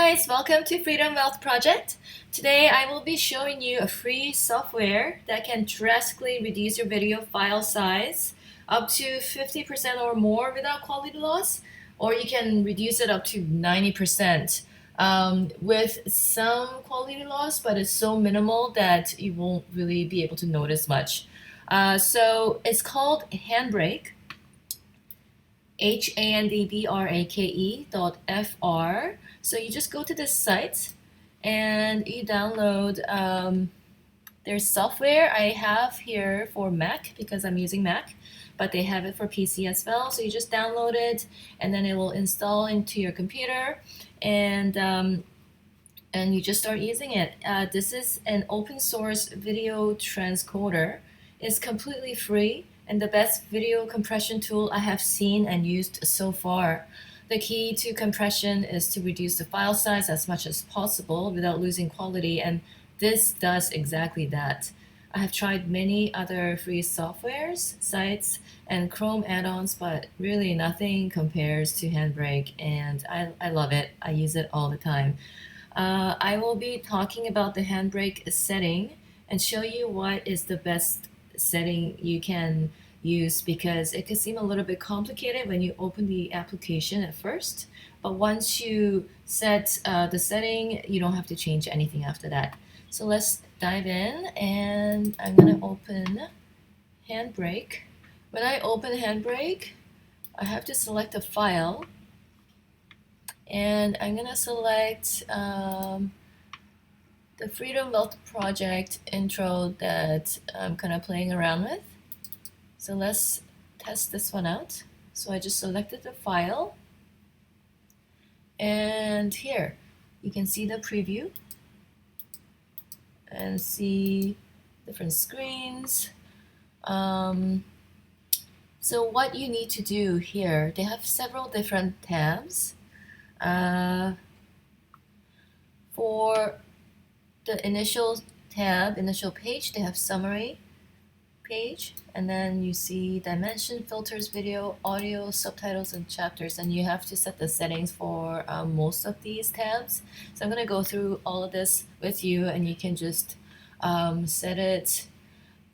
guys, welcome to Freedom Wealth Project. Today I will be showing you a free software that can drastically reduce your video file size up to 50% or more without quality loss, or you can reduce it up to 90% with some quality loss, but it's so minimal that you won't really be able to notice much. So it's called Handbrake. handbrake.fr. So you just go to this site and you download their software. I have here for Mac because I'm using Mac, but they have it for PC as well. So you just download it and then it will install into your computer and you just start using it. This is an open source video transcoder. It's completely free and the best video compression tool I have seen and used so far. The key to compression is to reduce the file size as much as possible without losing quality, and this does exactly that. I have tried many other free softwares, sites, and Chrome add-ons, but really nothing compares to Handbrake, and I love it. I use it all the time. I will be talking about the Handbrake setting and show you what is the best setting you can use, because it can seem a little bit complicated when you open the application at first, but once you set the setting, you don't have to change anything after that. So let's dive in, and I'm gonna open Handbrake. When I open Handbrake, I have to select a file, and I'm gonna select the Freedom Wealth Project intro that I'm kind of playing around with. So let's test this one out. So I just selected the file, and here you can see the preview and see different screens. So what you need to do here, they have several different tabs. For the initial tab, initial page, they have summary page, and then you see dimension, filters, video, audio, subtitles, and chapters, and you have to set the settings for most of these tabs. So I'm going to go through all of this with you, and you can just set it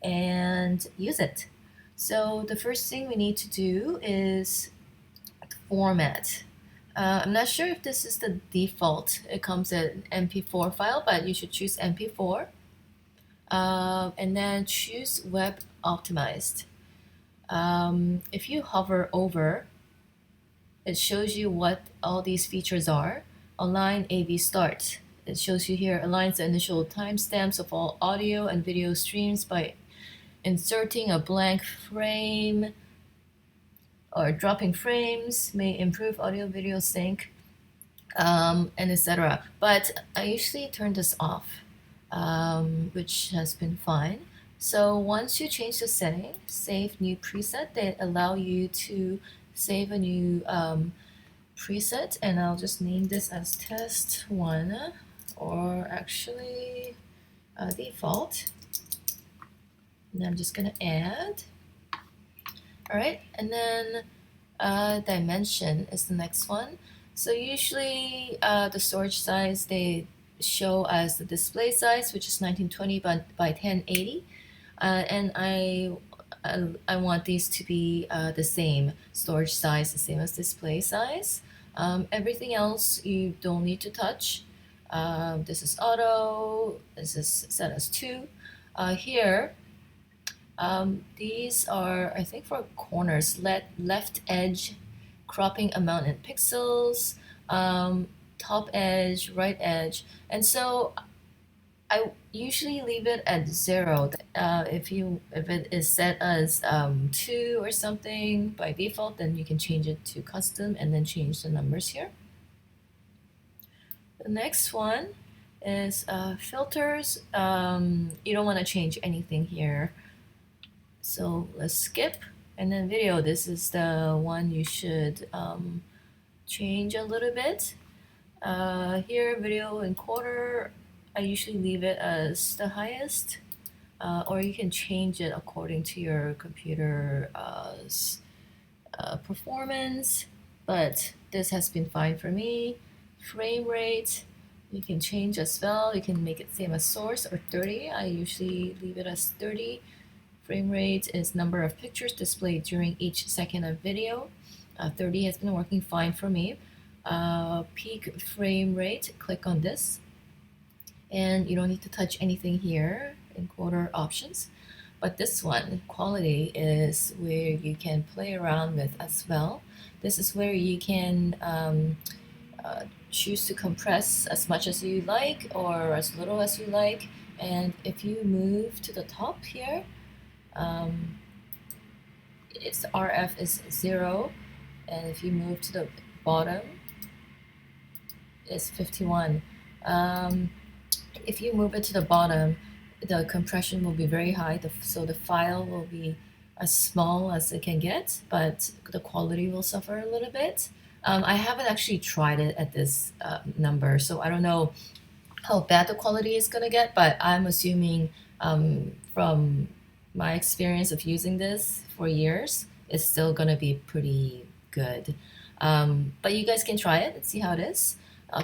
and use it. So the first thing we need to do is format. I'm not sure if this is the default. It comes in MP4 file, but you should choose MP4. And then choose Web Optimized. If you hover over, it shows you what all these features are. Align AV Start. It shows you here, aligns the initial timestamps of all audio and video streams by inserting a blank frame or dropping frames, may improve audio video sync, and etc. But I usually turn this off, which has been fine. So once you change the setting, save new preset, they allow you to save a new preset, and I'll just name this as test 1, or actually default. And I'm just gonna add. All right, and then dimension is the next one. So usually the storage size they show as the display size, which is 1920 by 1080, and I want these to be the same storage size, the same as display size. Everything else you don't need to touch. This is auto. This is set as 2. Here. These are, I think, for corners, left edge, cropping amount in pixels, top edge, right edge, and so I usually leave it at 0. If it is set as 2 or something by default, then you can change it to custom and then change the numbers here. The next one is filters. You don't want to change anything here. So let's skip, and then video, this is the one you should change a little bit. Here, video encoder, I usually leave it as the highest, or you can change it according to your computer performance, but this has been fine for me. Frame rate, you can change as well. You can make it same as source or 30. I usually leave it as 30. Frame rate is number of pictures displayed during each second of video. 30 has been working fine for me. Peak frame rate, click on this. And you don't need to touch anything here in quarter options. But this one, quality, is where you can play around with as well. This is where you can choose to compress as much as you like or as little as you like. And if you move to the top here, its RF is 0, and if you move to the bottom, it's 51. If you move it to the bottom, the compression will be very high, so the file will be as small as it can get, but the quality will suffer a little bit. I haven't actually tried it at this number, so I don't know how bad the quality is gonna get, but I'm assuming from my experience of using this for years, it's still gonna be pretty good. But you guys can try it and see how it is.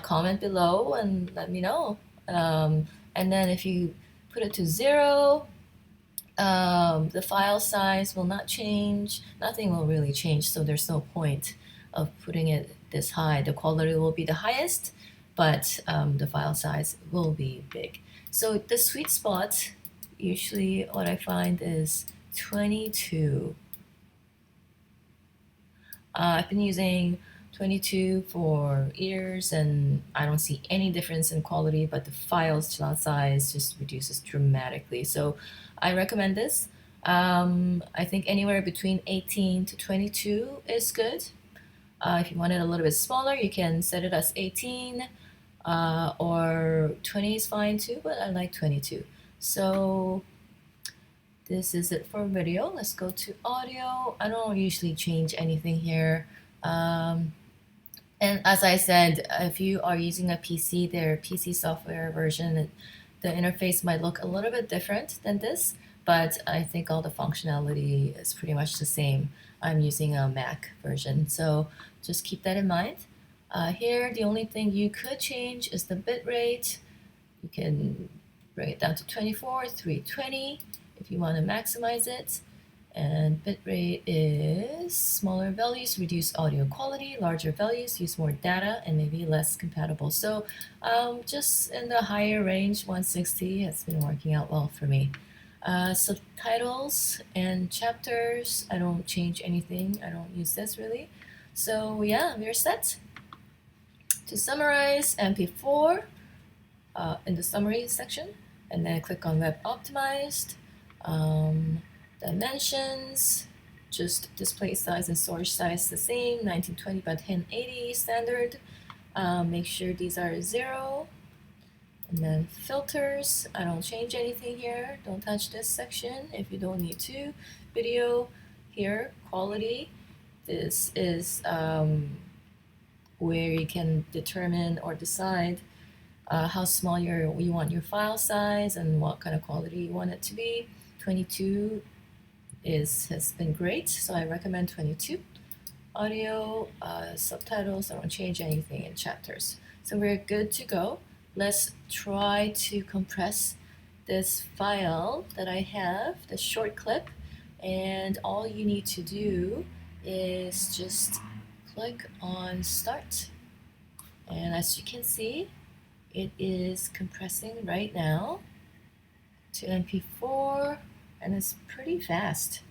Comment below and let me know. And then if you put it to 0, the file size will not change. Nothing will really change, so there's no point of putting it this high. The quality will be the highest, but the file size will be big. So the sweet spot, usually what I find is 22. I've been using 22 for years, and I don't see any difference in quality, but the file size just reduces dramatically. So I recommend this. I think anywhere between 18 to 22 is good. If you want it a little bit smaller, you can set it as 18, or 20 is fine too, but I like 22. So this is it for video. Let's go to audio. I don't usually change anything here. And as I said, if you are using a PC, their PC software version, the interface might look a little bit different than this, but I think all the functionality is pretty much the same. I'm using a Mac version, so just keep that in mind. Here, the only thing you could change is the bitrate. You can bring it down to 24, 320 if you want to maximize it. And bitrate is smaller values reduce audio quality, larger values use more data and maybe less compatible. So just in the higher range, 160 has been working out well for me. Subtitles and chapters, I don't change anything. I don't use this really. So yeah, we're set. To summarize, MP4 in the summary section, and then click on Web Optimized. Dimensions, just display size and storage size the same, 1920 by 1080 standard. Make sure these are 0. And then filters, I don't change anything here. Don't touch this section if you don't need to. Video, here, quality. This is where you can determine or decide how small you want your file size and what kind of quality you want it to be. 22 has been great, so I recommend 22. Audio, subtitles, I don't change anything in chapters. So we're good to go. Let's try to compress this file that I have, the short clip, and all you need to do is just click on Start. And as you can see, it is compressing right now to MP4, and it's pretty fast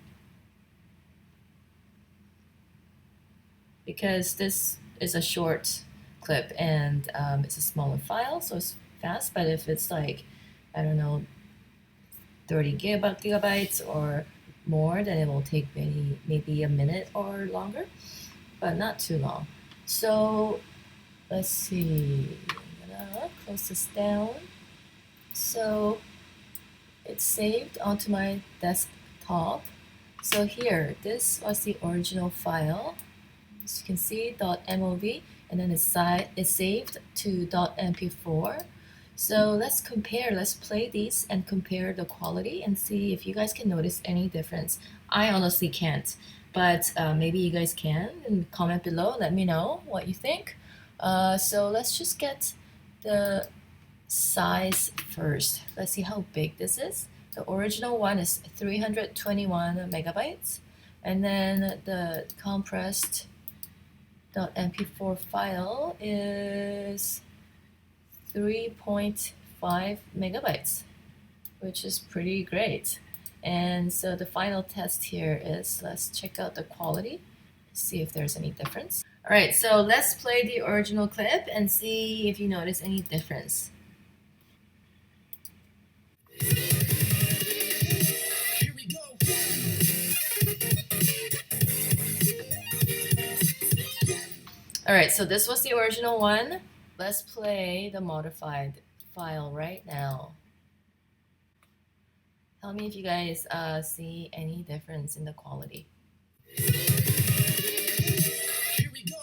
because this is a short clip and it's a smaller file, so it's fast. But if it's like, I don't know, 30 gigabytes or more, then it will take maybe a minute or longer, but not too long. So let's see, I'm gonna close this down. So it's saved onto my desktop. So here, this was the original file. As you can see, .mov, and then it's saved to .mp4. So let's compare, let's play these and compare the quality and see if you guys can notice any difference. I honestly can't, but maybe you guys can, and comment below, let me know what you think. So let's just get the size first. Let's see how big this is. The original one is 321 megabytes, and then the compressed .mp4 file is 3.5 megabytes, which is pretty great. And so the final test here is, let's check out the quality, see if there's any difference. All right, so let's play the original clip and see if you notice any difference. Here we go. All right, so this was the original one. Let's play the modified file right now. Tell me if you guys see any difference in the quality. Here we go.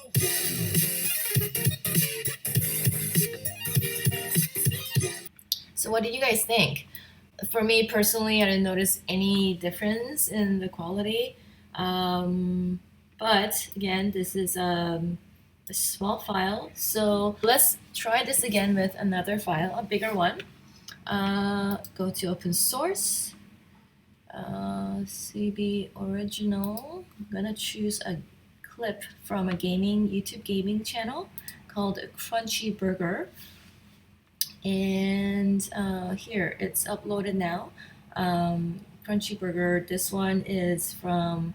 So what did you guys think? For me personally, I didn't notice any difference in the quality. But again, this is a small file. So let's try this again with another file, a bigger one. Go to open source, CB original. I'm gonna choose a clip from a YouTube gaming channel called Crunchy Burger. And here, it's uploaded now. Crunchy Burger, this one is from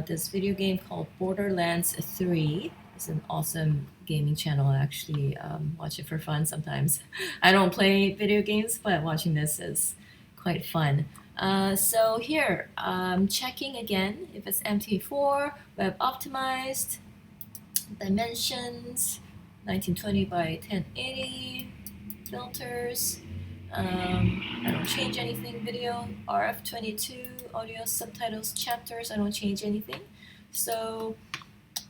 this video game called Borderlands 3. It's an awesome gaming channel. I actually watch it for fun sometimes. I don't play video games, but watching this is quite fun. So here, I'm checking again if it's MT4, web optimized, dimensions, 1920 by 1080, filters. I don't change anything. Video, RF22, audio, subtitles, chapters. I don't change anything. So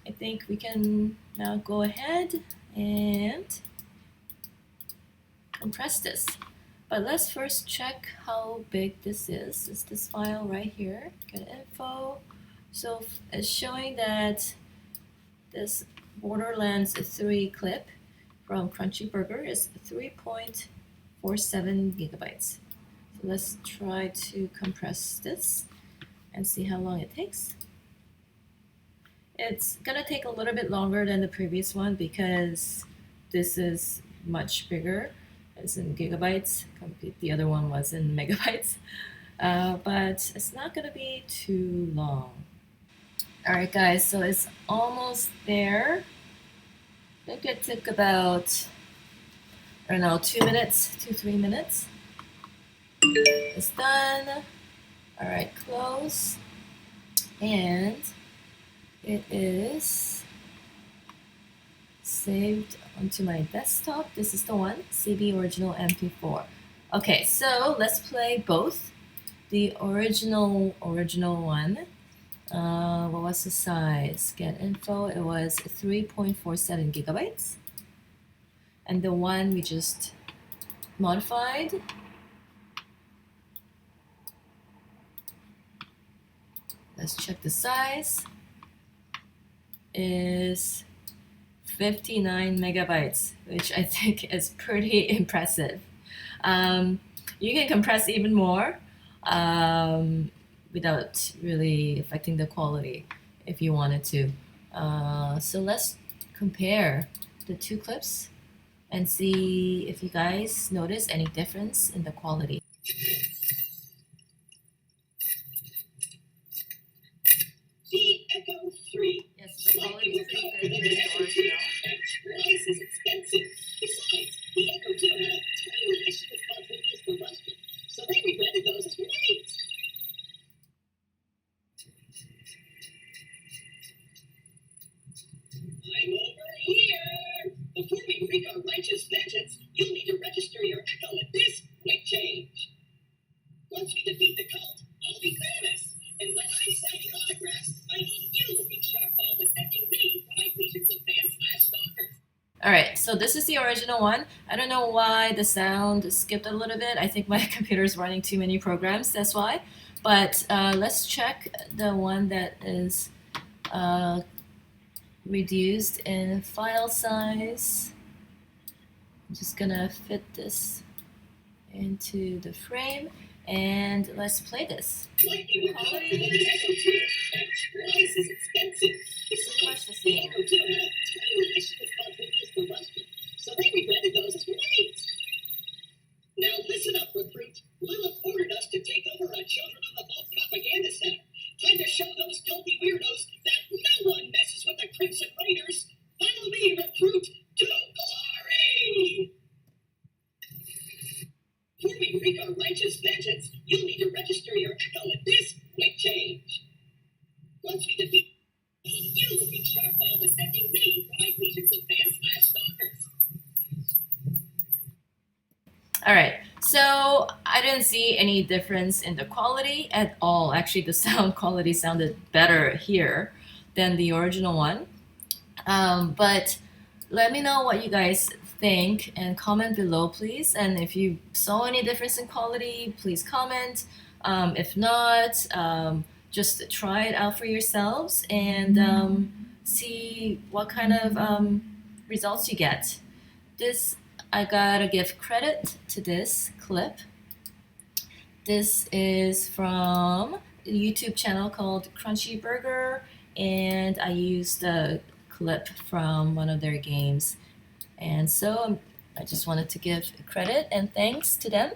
I think we can now go ahead and compress this. But let's first check how big this is. It's this file right here. Get info. So it's showing that this Borderlands 3 clip from Crunchy Burger is 3.47 gigabytes. So let's try to compress this and see how long it takes. It's gonna take a little bit longer than the previous one because this is much bigger. It's in gigabytes. The other one was in megabytes. But it's not gonna be too long. All right, guys, so it's almost there. I think it took about, I don't know, 2 minutes, 2-3 minutes. It's done. All right, close. And it is saved onto my desktop. This is the one, CB Original MP4. Okay, so let's play both. The original one. What was the size? Get info, it was 3.47 gigabytes. And the one we just modified let's check the size, is 59 megabytes, which I think is pretty impressive. You can compress even more without really affecting the quality if you wanted to. So let's compare the two clips and see if you guys notice any difference in the quality. The Echo 3. Yes, the quality is pretty good here in the original. Price is expensive. Besides, the Echo 2 had a tiny issue with spontaneous combustion, so they rebranded those as grenades. I'm over here. Before we wreak our righteous vengeance, you'll need to register your Echo at this quick change. Once we defeat the cult, I'll be famous. And when I'm signing autographs, I need you to be sharp while protecting me from my legions of fans/stalkers. All right, so this is the original one. I don't know why the sound skipped a little bit. I think my computer is running too many programs, that's why. But let's check the one that is reduced in file size. I'm just gonna fit this into the frame, and let's play this. Quality is pretty much the same. So they regretted those tweets. Now listen up, recruit. Lilith ordered us to take over a Children of the Vault propaganda center. Time to show those filthy weirdos that no one messes with the Crimson Raiders. Follow me, recruit, to glory! Before we wreak our righteous vengeance, you'll need to register your echo at this quick change. Once we defeat you will be sharp while detecting me from my legions of fans/stalkers. All right, so I didn't see any difference in the quality at all. Actually, the sound quality sounded better here than the original one. But let me know what you guys think and comment below, please. And if you saw any difference in quality, please comment. If not, just try it out for yourselves and see what kind of results you get. This, I gotta give credit to this clip. This is from a YouTube channel called Chrunchy Burger, and I used a clip from one of their games. And so I just wanted to give credit and thanks to them.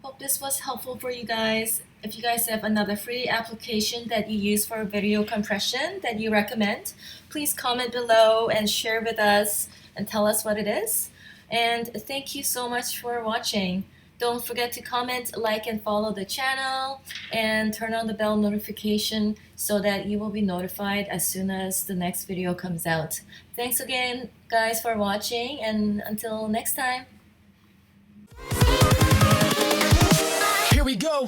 Hope this was helpful for you guys. If you guys have another free application that you use for video compression that you recommend, please comment below and share with us and tell us what it is. And thank you so much for watching. Don't forget to comment, like, and follow the channel, and turn on the bell notification so that you will be notified as soon as the next video comes out. Thanks again, guys, for watching, and until next time. Here we go.